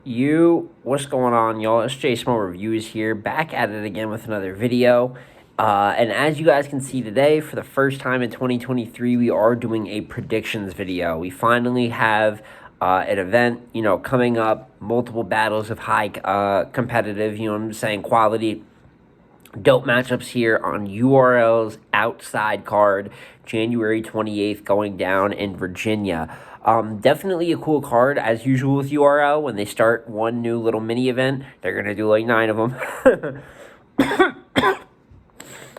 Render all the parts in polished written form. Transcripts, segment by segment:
What's going on, y'all? It's J Small Reviews here, back at it again with another video. And as you guys can see today, for the first time in 2023, we are doing a predictions video. We finally have an event, coming up, multiple battles of high competitive, quality, dope matchups here on URL's outside card, January 28th, going down in Virginia. Definitely a cool card, as usual with URL. When they start one new little mini event, they're going to do like 9 of them.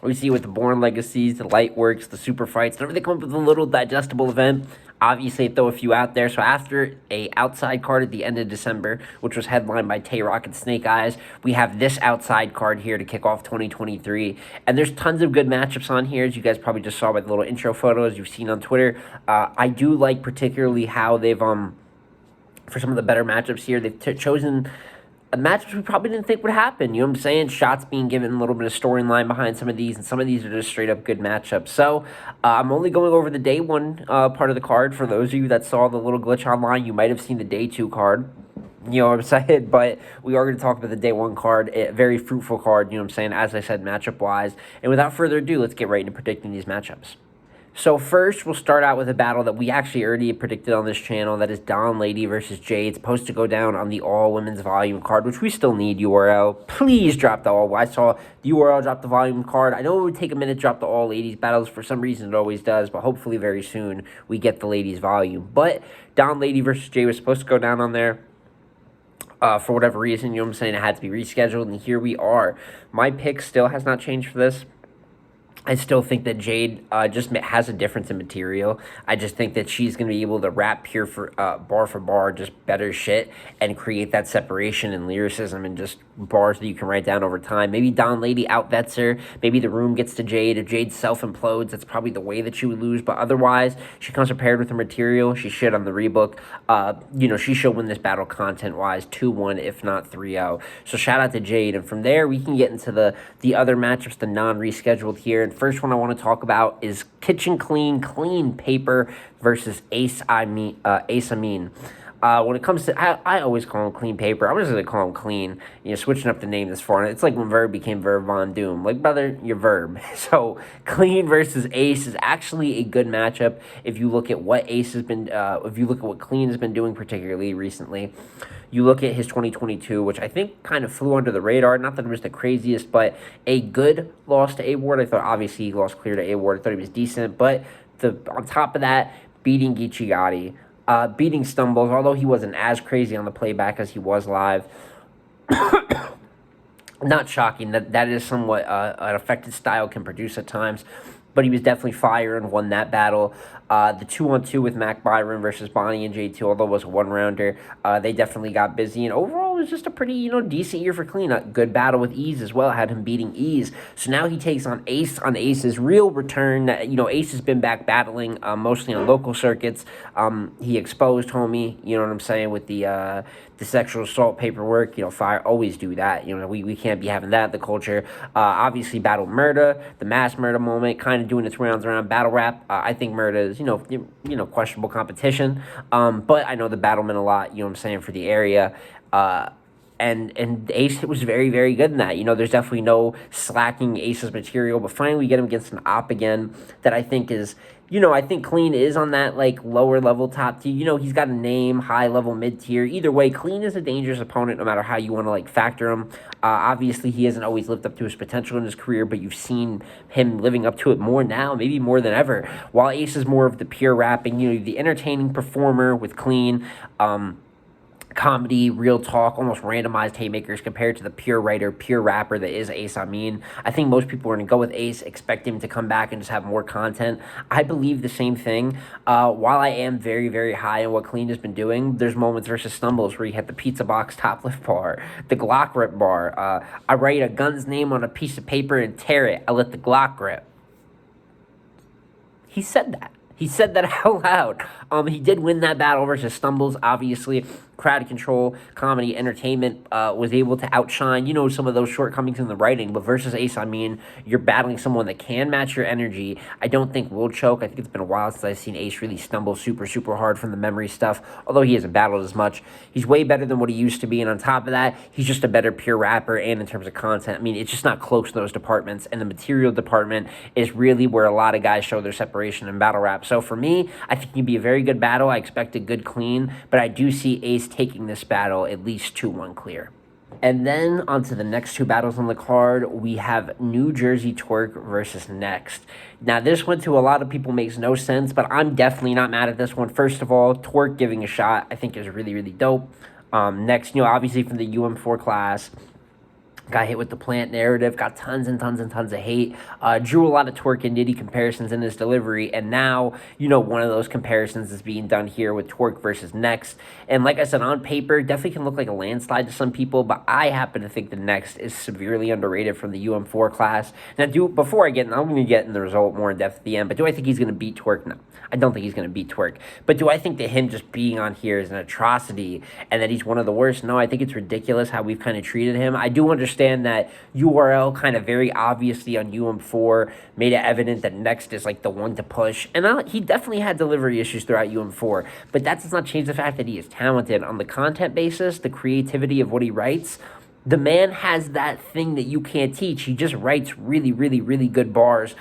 We see with the Born Legacies, the Lightworks, the Super Fights, whenever they come up with a little digestible event, obviously they throw a few out there. So after a outside card at the end of December, which was headlined by Twerk and Snake Eyes, we have this outside card here to kick off 2023. And there's tons of good matchups on here, as you guys probably just saw by the little intro photos you've seen on Twitter. I do like particularly how they've, for some of the better matchups here, they've chosen matchups we probably didn't think would happen. You know what I'm saying? Shots being given, a little bit of storyline behind some of these, and some of these are just straight up good matchups. So I'm only going over the day one part of the card. For those of you that saw the little glitch online, you might have seen the day two card. You know what I'm saying? But we are going to talk about the day one card, a very fruitful card, you know what I'm saying, as I said, matchup-wise. And without further ado, let's get right into predicting these matchups. So first, we'll start out with a battle that we actually already predicted on this channel. That is Don Lady versus Jade. It's supposed to go down on the all-women's volume card, which we still need, URL. Please drop the all. I saw the URL drop the volume card. I know it would take a minute to drop the all-ladies battles. For some reason, it always does, but hopefully very soon we get the ladies volume. But Don Lady versus Jade was supposed to go down on there. For whatever reason, you know what I'm saying, it had to be rescheduled, and here we are. My pick still has not changed for this. I still think that Jade just has a difference in material. I just think that she's going to be able to rap bar for bar, just better shit, and create that separation and lyricism and just bars that you can write down over time. Maybe Don Lady outvets her. Maybe the room gets to Jade. If Jade self-implodes, that's probably the way that she would lose. But otherwise, she comes prepared with her material. She should on the rebook. She should win this battle content-wise 2-1, if not 3-0. So shout out to Jade. And from there, we can get into the other matchups, the non-rescheduled here. And first one I want to talk about is Kitchen Clean Paper versus Ace Amin. When it comes to, I always call him Clean Paper. I'm just going to call him Clean, switching up the name this far. It's like when Verb became Verb Von Doom. Like, brother, you're Verb. So, Clean versus Ace is actually a good matchup if you look at what Ace has been, if you look at what Clean has been doing, particularly recently. You look at his 2022, which I think kind of flew under the radar. Not that it was the craziest, but a good loss to A-Ward. I thought, obviously, he lost clear to A-Ward. I thought he was decent. But on top of that, beating Geechee Gotti. Beating Stumbles, although he wasn't as crazy on the playback as he was live. Not shocking. That is somewhat an affected style can produce at times. But he was definitely fire and won that battle. The 2-on-2 with Mac Byron versus Bonnie and J2, although it was a one-rounder, they definitely got busy. And overall, it was just a pretty, decent year for Clean. A good battle with Ease as well, had him beating Ease. So now he takes on Ace's real return. Ace has been back battling, mostly on local circuits. He exposed homie, you know what I'm saying, with the sexual assault paperwork. Fire, always do that. We can't be having that in the culture. Obviously, battle Murda, the mass Murda moment, kind of doing its rounds around battle rap. I think Murda is, questionable competition. But I know the battle meant a lot, for the area. And Ace was very, very good in that. There's definitely no slacking Ace's material, but finally we get him against an op again that I think is, I think Clean is on that, lower level top tier. He's got a name, high level, mid tier. Either way, Clean is a dangerous opponent no matter how you want to, factor him. Obviously, he hasn't always lived up to his potential in his career, but you've seen him living up to it more now, maybe more than ever. While Ace is more of the pure rapping, the entertaining performer with Clean, comedy, real talk, almost randomized haymakers compared to the pure writer, pure rapper that is Ace Amin. I think most people are going to go with Ace, expect him to come back and just have more content. I believe the same thing. While I am very, very high on what Clean has been doing, there's moments versus Stumbles where he had the pizza box top lift bar, the Glock rip bar. I write a gun's name on a piece of paper and tear it. I let the Glock rip. He said that. He said that out loud. He did win that battle versus Stumbles, obviously. crowd control, comedy, entertainment, was able to outshine, some of those shortcomings in the writing. But versus Ace, I mean, you're battling someone that can match your energy. I don't think will choke. I think it's been a while since I've seen Ace really stumble super, super hard from the memory stuff, although he hasn't battled as much. He's way better than what he used to be, and on top of that, he's just a better pure rapper, and in terms of content, I mean, it's just not close to those departments, and the material department is really where a lot of guys show their separation in battle rap. So for me, I think it'd be a very good battle. I expect a good clean, but I do see Ace taking this battle at least 2-1 clear. And then on to the next two battles on the card, we have New Jersey Twerk versus Next. Now, this one to a lot of people makes no sense, but I'm definitely not mad at this one. First of all, Twerk giving a shot, I think is really, really dope. Next, obviously from the UM4 class, got hit with the plant narrative, got tons and tons and tons of hate, drew a lot of Twerk and Nitty comparisons in his delivery, and now, one of those comparisons is being done here with Twerk versus Next. And like I said, on paper, definitely can look like a landslide to some people, but I happen to think the Next is severely underrated from the UM4 class. Now, before I get in, I'm going to get in the result more in depth at the end, but do I think he's going to beat Twerk? No, I don't think he's going to beat Twerk. But do I think that him just being on here is an atrocity and that he's one of the worst? No, I think it's ridiculous how we've kind of treated him. I do understand that URL kind of very obviously on UM4 made it evident that Next is like the one to push. And he definitely had delivery issues throughout UM4, but that does not change the fact that he is talented. On the content basis, the creativity of what he writes, the man has that thing that you can't teach. He just writes really, really, really good bars.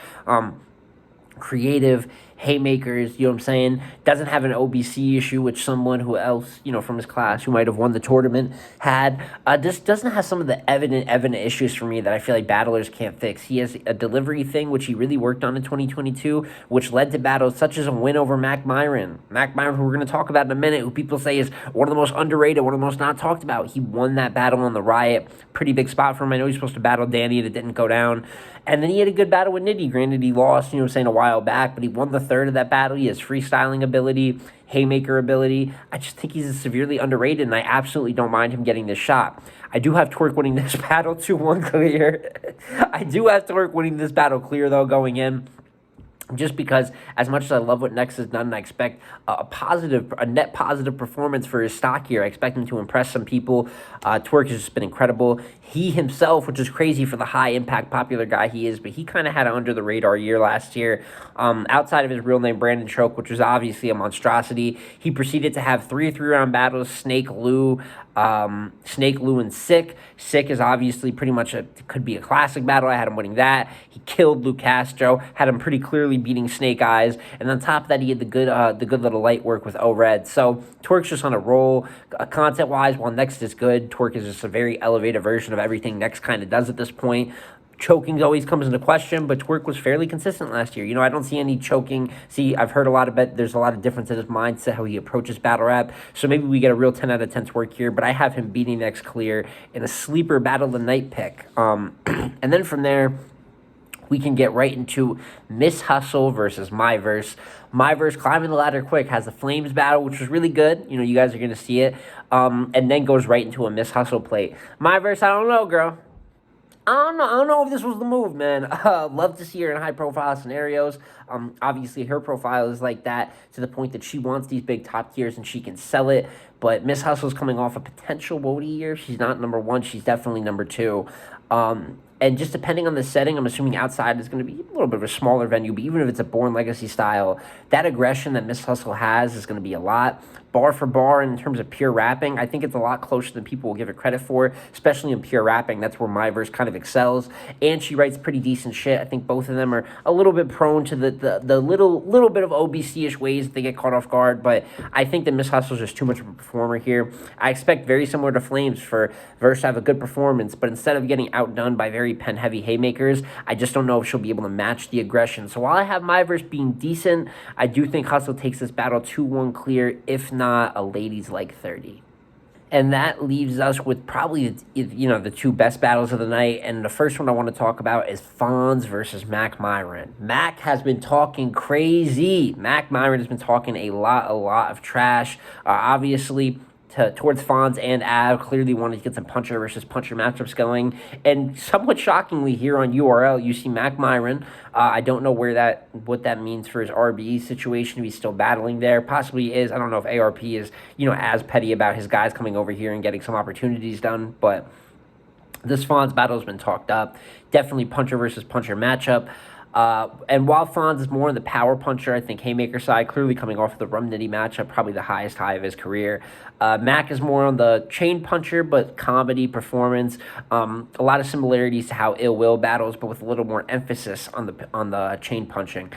Creative haymakers, what I'm saying? Doesn't have an OBC issue, which someone who else, from his class who might have won the tournament had. Just doesn't have some of the evident issues for me that I feel like battlers can't fix. He has a delivery thing, which he really worked on in 2022, which led to battles such as a win over Mac Myron. Mac Myron, who we're going to talk about in a minute, who people say is one of the most underrated, one of the most not talked about. He won that battle on the Riot. Pretty big spot for him. I know he's supposed to battle Danny, and it didn't go down. And then he had a good battle with Nitty. Granted, he lost, a while back, but he won the third of that battle. He has freestyling ability, haymaker ability. I just think he's severely underrated, and I absolutely don't mind him getting this shot. I do have Twerk winning this battle 2-1 clear. I do have Twerk winning this battle clear, though, going in. Just because, as much as I love what Next has done, and I expect a net positive performance for his stock here. I expect him to impress some people. Twerk has just been incredible. He himself, which is crazy for the high-impact popular guy he is, but he kind of had an under-the-radar year last year. Outside of his real name, Brandon Choke, which was obviously a monstrosity, he proceeded to have 3 3-round battles, Snake, Lou, and Sick. Sick is obviously pretty much could be a classic battle. I had him winning that. He killed Lou Castro, had him pretty clearly beating Snake Eyes, and on top of that, he had the good little light work with O-Red. So Twerk's just on a roll. Content-wise, while Next is good, Twerk is just a very elevated version of everything Next kind of does at this point. Choking always comes into question, but Twerk was fairly consistent last year. I don't see any choking. I've heard there's a lot of difference in his mindset, how he approaches battle rap. So maybe we get a real 10 out of 10 Twerk here, but I have him beating Next clear in a sleeper battle of the night pick. And then from there, we can get right into Miss Hustle versus Myverse. Myverse climbing the ladder quick, has the Flames battle, which was really good. You guys are going to see it. And then goes right into a Miss Hustle plate. Myverse, I don't know, girl. I don't know if this was the move, man. Love to see her in high-profile scenarios. Obviously, her profile is like that to the point that she wants these big top tiers and she can sell it. But Miss Hustle's coming off a potential Wody year. She's not number 1. She's definitely number 2. And just depending on the setting, I'm assuming outside is going to be a little bit of a smaller venue, but even if it's a Born Legacy style, that aggression that Miss Hustle has is going to be a lot. Bar for bar, in terms of pure rapping, I think it's a lot closer than people will give it credit for, especially in pure rapping. That's where Myverse kind of excels, and she writes pretty decent shit. I think both of them are a little bit prone to the little bit of OBC-ish ways that they get caught off guard, but I think that Miss Hustle is just too much of a performer here. I expect very similar to Flames for Verse to have a good performance, but instead of getting outdone by very pen-heavy haymakers, I just don't know if she'll be able to match the aggression. So while I have Myverse being decent, I do think Hustle takes this battle 2-1 clear, if not a ladies like 30. And that leaves us with probably, the 2 best battles of the night. And the first one I want to talk about is Fonz versus Mac Myron. Mac has been talking crazy. Mac Myron has been talking a lot of trash. Obviously, towards Fonz and Av. Clearly wanted to get some puncher versus puncher matchups going. And somewhat shockingly here on URL, you see Mac Myron. I don't know what that means for his RBE situation. If he's still battling there. Possibly is. I don't know if ARP is, as petty about his guys coming over here and getting some opportunities done. But this Fonz battle has been talked up. Definitely puncher versus puncher matchup. And while Fonz is more in the power puncher, I think Haymaker side, clearly coming off of the Rum Nitty matchup, probably the highest high of his career. Mac is more on the chain puncher, but comedy, performance, a lot of similarities to how Ill Will battles, but with a little more emphasis on the chain punching.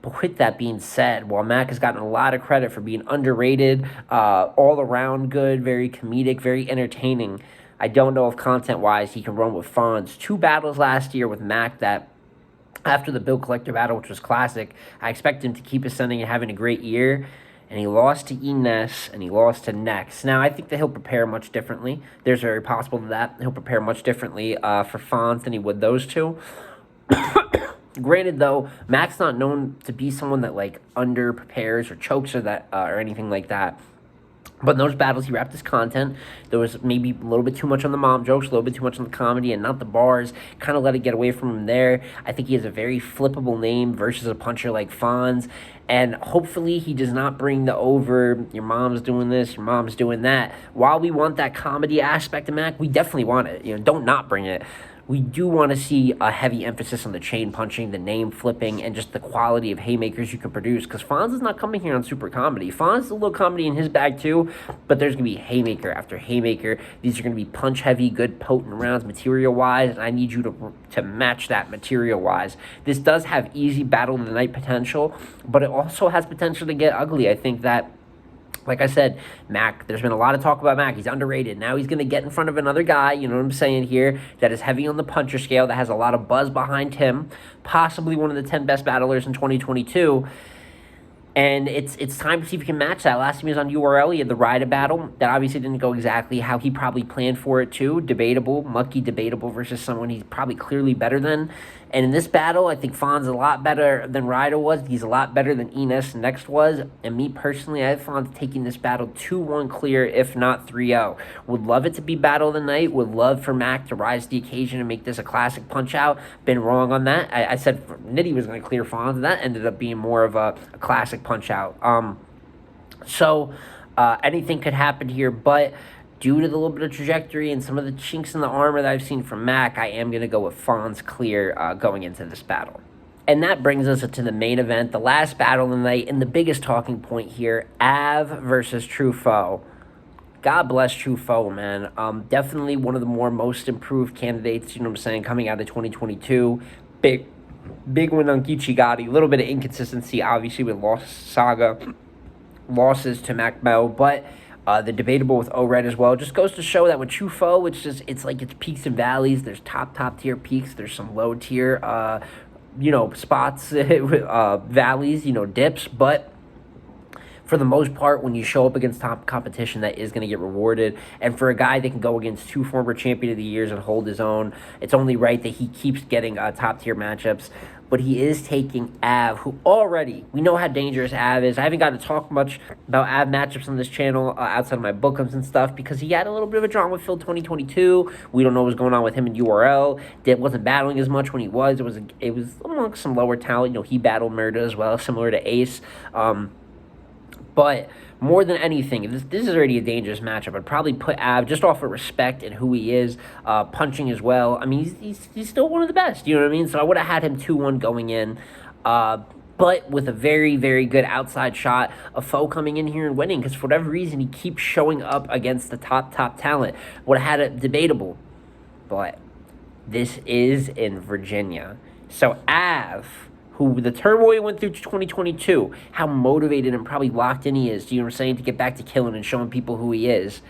But with that being said, while Mac has gotten a lot of credit for being underrated, all around good, very comedic, very entertaining, I don't know if content-wise he can run with Fonz. 2 battles last year with Mac that, after the Bill Collector battle, which was classic, I expect him to keep ascending and having a great year. And he lost to Ines, and he lost to Nex. Now, I think that he'll prepare much differently. There's very possible that he'll prepare much differently for Fonz than he would those two. Granted, though, Mac's not known to be someone that, under prepares or chokes or anything like that. But in those battles, he wrapped his content. There was maybe a little bit too much on the mom jokes, a little bit too much on the comedy, and not the bars. Kind of let it get away from him there. I think he has a very flippable name versus a puncher like Fonz. And hopefully he does not bring the over, your mom's doing this, your mom's doing that. While we want that comedy aspect of Mac, we definitely want it. Don't not bring it. We do want to see a heavy emphasis on the chain punching, the name flipping, and just the quality of haymakers you can produce. Because Fonz is not coming here on super comedy. Fonz is a little comedy in his bag too, but there's going to be haymaker after haymaker. These are going to be punch heavy, good potent rounds material-wise, and I need you to match that material-wise. This does have easy battle of the night potential, but it also has potential to get ugly. I think that, like I said, Mac, there's been a lot of talk about Mac. He's underrated. Now he's going to get in front of another guy, you know what I'm saying here, that is heavy on the puncher scale, that has a lot of buzz behind him, possibly one of the 10 best battlers in 2022. And it's time to see if he can match that. Last time he was on URL, he had the Rida battle. That obviously didn't go exactly how he probably planned for it to. Debatable, mucky debatable versus someone he's probably clearly better than. And in this battle, I think Fonz is a lot better than Rida was. He's a lot better than Enes Next was. And me personally, I have Fonz taking this battle 2-1 clear, if not 3-0. Would love it to be battle of the night. Would love for Mac to rise to the occasion and make this a classic punch-out. Been wrong on that. I said Nitty was going to clear Fonz, and that ended up being more of a classic punch-out. So anything could happen here, but due to the little bit of trajectory and some of the chinks in the armor that I've seen from Mac, I am going to go with Fonz clear going into this battle. And that brings us to the main event, the last battle of the night, and the biggest talking point here, Av versus Trufo. God bless Trufo, man. Definitely one of the most improved candidates, you know what I'm saying, coming out of 2022. Big win on Geechee Gotti. A little bit of inconsistency, obviously, with losses to Mac Mel, but the debatable with O-Red as well. Just goes to show that with Trufo, it's like it's peaks and valleys. There's top tier peaks. There's some low tier, spots, valleys, dips. But for the most part, when you show up against top competition, that is going to get rewarded. And for a guy that can go against 2 former champion of the years and hold his own, it's only right that he keeps getting top tier matchups. But he is taking Av, who already, we know how dangerous Av is. I haven't got to talk much about Av matchups on this channel outside of my bookums and stuff because he had a little bit of a drama with Phil 2022. We don't know what's going on with him in URL. Wasn't battling as much when he was. It was amongst some lower talent. He battled Murda as well, similar to Ace. But more than anything, this is already a dangerous matchup. I'd probably put Av just off of respect and who he is, punching as well. I mean, he's still one of the best, you know what I mean? So I would have had him 2-1 going in. But with a very, very good outside shot, a foe coming in here and winning, because for whatever reason, he keeps showing up against the top talent. Would have had it debatable. But this is in Virginia. So Av, who the turmoil went through 2022, how motivated and probably locked in he is, you know what I'm saying, to get back to killing and showing people who he is,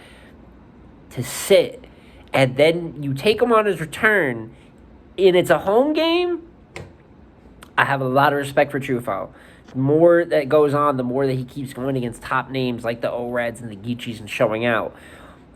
to sit, and then you take him on his return, and it's a home game. I have a lot of respect for Trufo. The more that goes on, the more that he keeps going against top names like the O-Reds and the Geechees and showing out.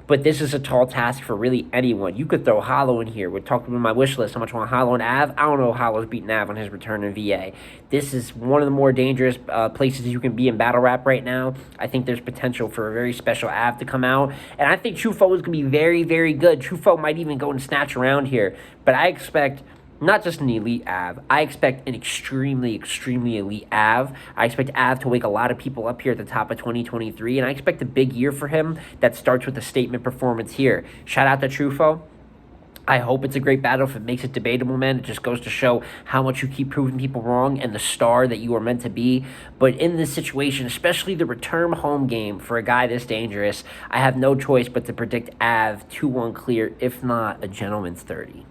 But this is a tall task for really anyone. You could throw Hollow in here. We're talking about my wish list. How much I want Hollow and Av? I don't know how Hollow's beating Av on his return in VA. This is one of the more dangerous places you can be in battle rap right now. I think there's potential for a very special Av to come out. And I think Trufo is going to be very, very good. Trufo might even go and snatch around here. But I expect not just an elite Av. I expect an extremely, extremely elite Av. I expect Av to wake a lot of people up here at the top of 2023, and I expect a big year for him that starts with a statement performance here. Shout out to Trufo. I hope it's a great battle. If it makes it debatable, man, it just goes to show how much you keep proving people wrong and the star that you are meant to be. But in this situation, especially the return home game for a guy this dangerous, I have no choice but to predict Av 2-1 clear, if not a gentleman's 30.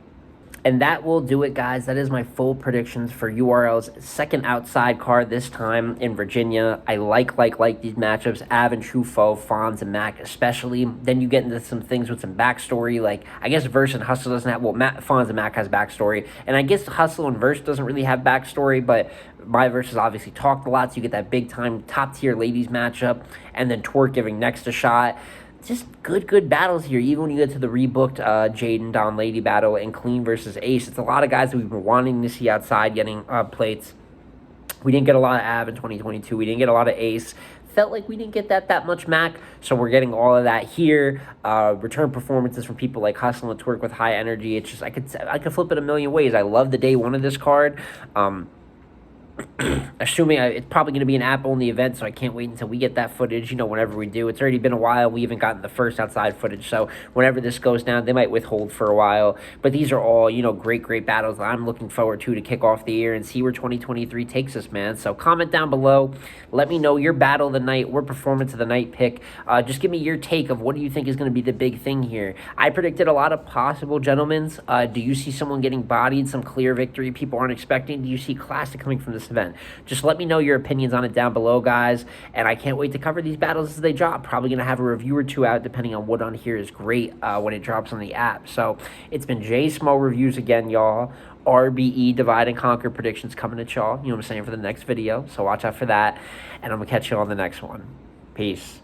And that will do it, guys. That is my full predictions for URL's second outside card, this time in Virginia. I like these matchups, Av and Trufo, Fonz and Mac especially. Then you get into some things with some backstory, like I guess Verse and Hustle doesn't have, well, Fonz and Mac has backstory. And I guess Hustle and Verse doesn't really have backstory, but my Verse has obviously talked a lot, so you get that big time top tier ladies matchup. And then Twerk giving next a shot. Just good battles here. Even when you get to the rebooked Jaden Don Lady battle and Clean versus Ace, it's a lot of guys that we've been wanting to see outside getting plates. We didn't get a lot of Av in 2022. We didn't get a lot of Ace. Felt like we didn't get that much Mac, so we're getting all of that here. Return performances from people like Hustle and Twerk with high energy. It's just I could flip it a million ways. I love the day one of this card. Assuming it's probably going to be an app-only event, so I can't wait until we get that footage, whenever we do. It's already been a while. We haven't gotten the first outside footage, so whenever this goes down, they might withhold for a while. But these are all, great battles that I'm looking forward to kick off the year and see where 2023 takes us, man. So comment down below. Let me know your battle of the night or performance of the night pick. Just give me your take of what do you think is going to be the big thing here. I predicted a lot of possible gentlemen's. Do you see someone getting bodied, some clear victory people aren't expecting? Do you see Classic coming from this event? Just let me know your opinions on it down below, guys, and I can't wait to cover these battles as they drop. Probably going to have a review or two out depending on what on here is great when it drops on the app. So it's been J Small Reviews again, y'all. RBE Divide and Conquer predictions coming at y'all, for the next video, so watch out for that, and I'm going to catch you on the next one. Peace.